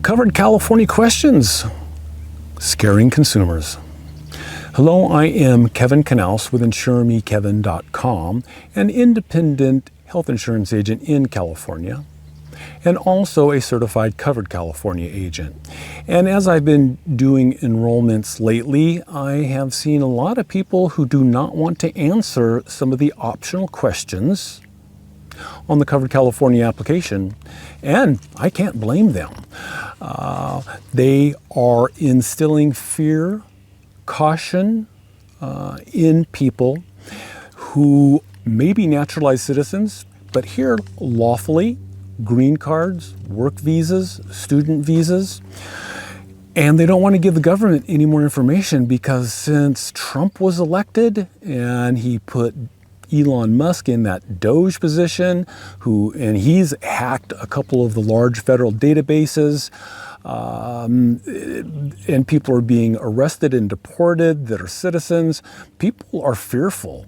Covered California questions, scaring consumers. Hello, I am Kevin Canals with InsureMeKevin.com, an independent health insurance agent in California, and also a certified Covered California agent. And as I've been doing enrollments lately, I have seen a lot of people who do not want to answer some of the optional questions on the Covered California application, and I can't blame them. They are instilling fear, caution in people who may be naturalized citizens, but here lawfully, green cards, work visas, student visas, and they don't want to give the government any more information because since Trump was elected and he put Elon Musk in that Doge position, and he's hacked a couple of the large federal databases, and people are being arrested and deported that are citizens. People are fearful,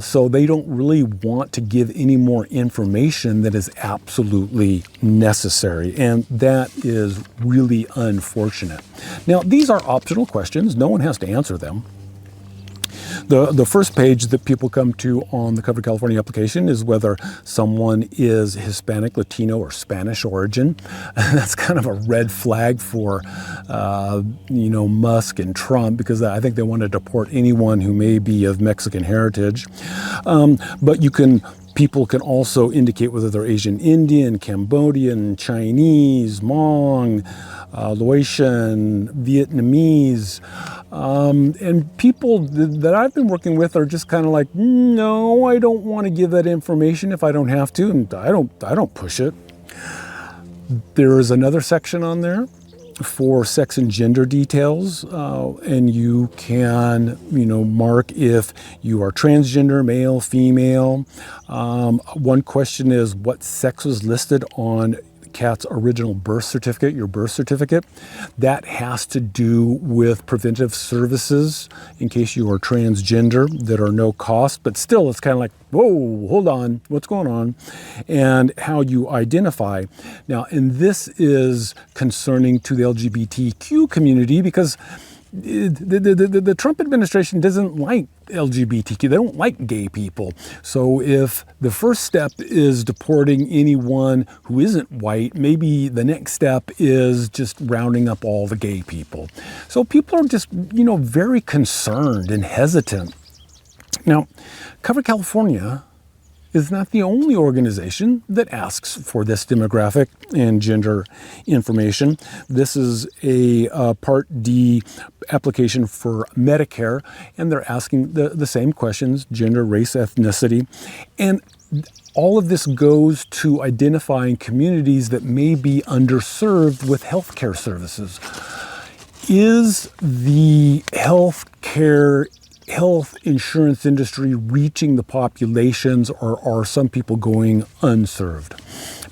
so they don't really want to give any more information that is absolutely necessary, and that is really unfortunate. Now, these are optional questions. No one has to answer them. The first page that people come to on the Covered California application is whether someone is Hispanic, Latino, or Spanish origin. That's kind of a red flag for, Musk and Trump, because I think they want to deport anyone who may be of Mexican heritage. But people can also indicate whether they're Asian Indian, Cambodian, Chinese, Hmong, Laotian, Vietnamese, and people that I've been working with are just kind of like, no, I don't want to give that information if I don't have to, and I don't push it. There is another section on there for sex and gender details, and you can, mark if you are transgender, male, female. One question is what sex was listed on Kat's original birth certificate, your birth certificate. That has to do with preventive services in case you are transgender that are no cost, but still it's kind of like, whoa, hold on, what's going on? And how you identify. Now, and this is concerning to the LGBTQ community because the Trump administration doesn't like LGBTQ. They don't like gay people. So if the first step is deporting anyone who isn't white, maybe the next step is just rounding up all the gay people. So people are just, very concerned and hesitant. Now, Covered California is not the only organization that asks for this demographic and gender information. This is a Part D application for Medicare, and they're asking the same questions: gender, race, ethnicity. And all of this goes to identifying communities that may be underserved with healthcare services. Is the health insurance industry reaching the populations, or are some people going unserved?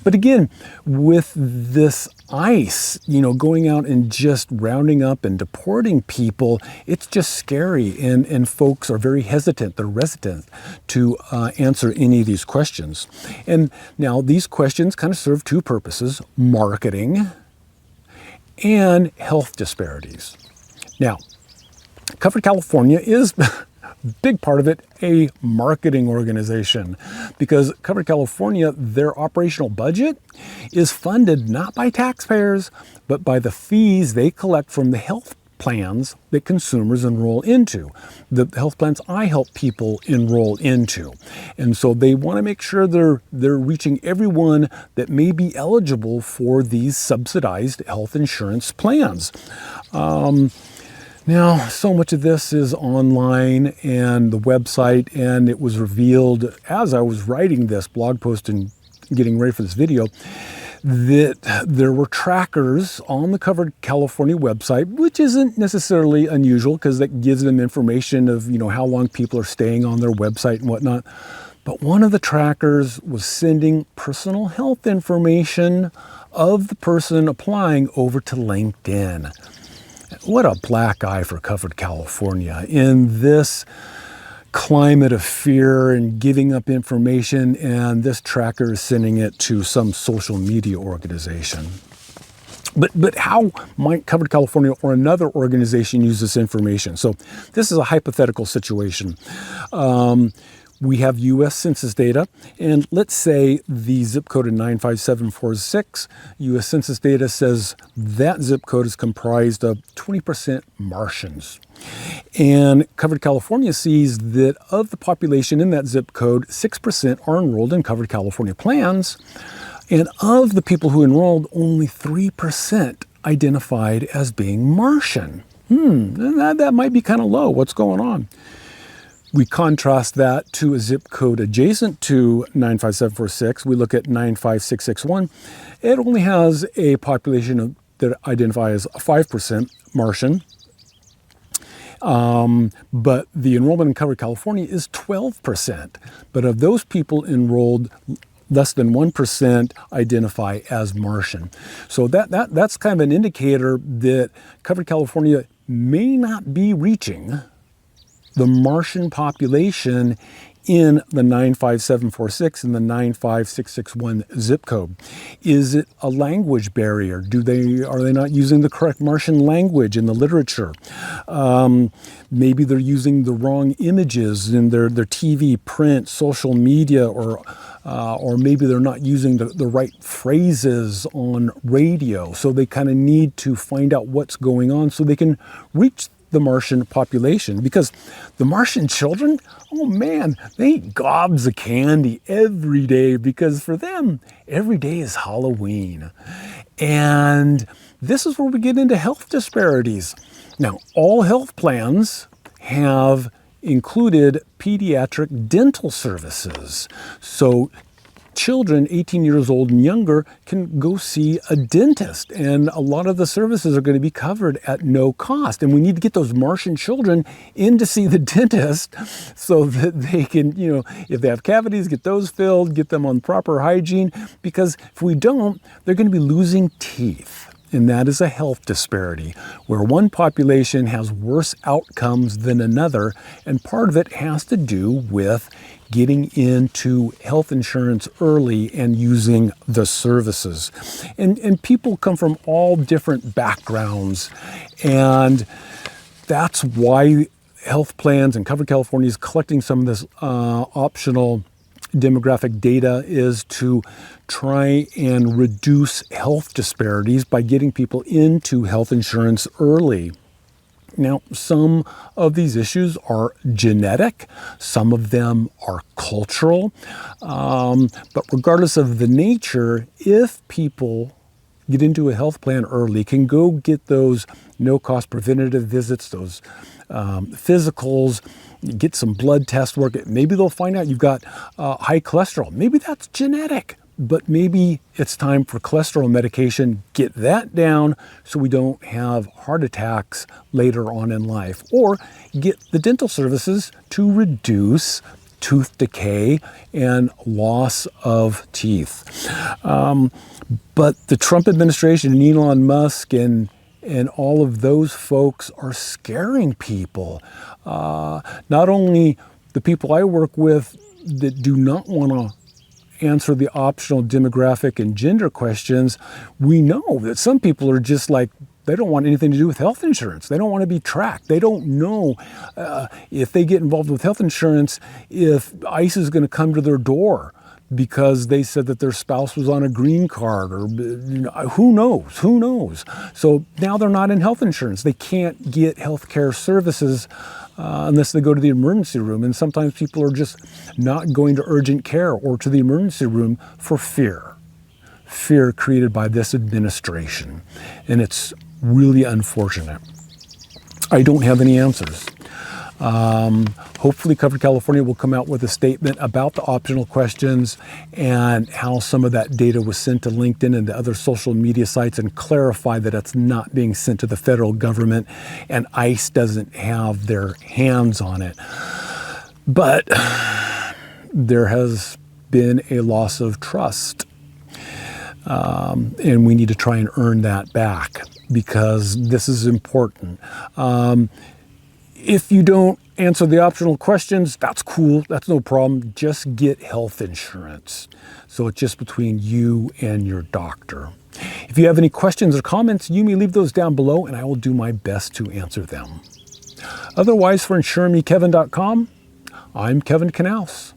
But again, with this ICE, going out and just rounding up and deporting people, it's just scary, and folks are very hesitant. They're reticent to answer any of these questions. And now these questions kind of serve two purposes: marketing and health disparities. Now, Covered California is, big part of it, a marketing organization, because Covered California, their operational budget is funded not by taxpayers, but by the fees they collect from the health plans that consumers enroll into, the health plans I help people enroll into. And so they want to make sure they're reaching everyone that may be eligible for these subsidized health insurance plans. Now, so much of this is online and the website, and it was revealed as I was writing this blog post and getting ready for this video that there were trackers on the Covered California website, which isn't necessarily unusual because that gives them information of, how long people are staying on their website and whatnot. But one of the trackers was sending personal health information of the person applying over to LinkedIn. What a black eye for Covered California in this climate of fear and giving up information, and this tracker is sending it to some social media organization. But how might Covered California or another organization use this information? So this is a hypothetical situation. We have U.S. Census data, and let's say the zip code is 95746. U.S. Census data says that zip code is comprised of 20% Martians. And Covered California sees that of the population in that zip code, 6% are enrolled in Covered California plans. And of the people who enrolled, only 3% identified as being Martian. That might be kind of low. What's going on? We contrast that to a zip code adjacent to 95746. We look at 95661. It only has a population that identifies 5% Martian. But the enrollment in Covered California is 12%. But of those people enrolled, less than 1% identify as Martian. So that's kind of an indicator that Covered California may not be reaching the Martian population in the 95746 and the 95661 zip code. Is it a language barrier? Are they not using the correct Martian language in the literature? Maybe they're using the wrong images in their TV, print, social media, or maybe they're not using the right phrases on radio. So they kind of need to find out what's going on so they can reach the Martian population, because the Martian children, oh man, they eat gobs of candy every day, because for them, every day is Halloween. And this is where we get into health disparities. Now, all health plans have included pediatric dental services. So children 18 years old and younger can go see a dentist, and a lot of the services are going to be covered at no cost. And we need to get those Martian children in to see the dentist so that they can, if they have cavities, get those filled, get them on proper hygiene, because if we don't, they're going to be losing teeth. And that is a health disparity, where one population has worse outcomes than another, and part of it has to do with getting into health insurance early and using the services. And people come from all different backgrounds, and that's why health plans and Covered California is collecting some of this optional demographic data, is to try and reduce health disparities by getting people into health insurance early. Now, some of these issues are genetic, some of them are cultural, but regardless of the nature, if people get into a health plan early, can go get those no-cost preventative visits, those physicals, get some blood test work. Maybe they'll find out you've got high cholesterol. Maybe that's genetic, but maybe it's time for cholesterol medication. Get that down so we don't have heart attacks later on in life. Or get the dental services to reduce tooth decay and loss of teeth. But the Trump administration and Elon Musk and all of those folks are scaring people. Not only the people I work with that do not want to answer the optional demographic and gender questions, we know that some people are just like, they don't want anything to do with health insurance. They don't want to be tracked. They don't know if they get involved with health insurance, if ICE is going to come to their door because they said that their spouse was on a green card, or who knows. So now they're not in health insurance. They can't get health care services unless they go to the emergency room. And sometimes people are just not going to urgent care or to the emergency room for fear created by this administration. And it's really unfortunate. I don't have any answers. Hopefully Covered California will come out with a statement about the optional questions and how some of that data was sent to LinkedIn and to other social media sites, and clarify that it's not being sent to the federal government and ICE doesn't have their hands on it. But there has been a loss of trust, and we need to try and earn that back, because this is important. If you don't answer the optional questions, that's cool, that's no problem. Just get health insurance. So it's just between you and your doctor. If you have any questions or comments, you may leave those down below and I will do my best to answer them. Otherwise, for insuremekevin.com, I'm Kevin Knaus.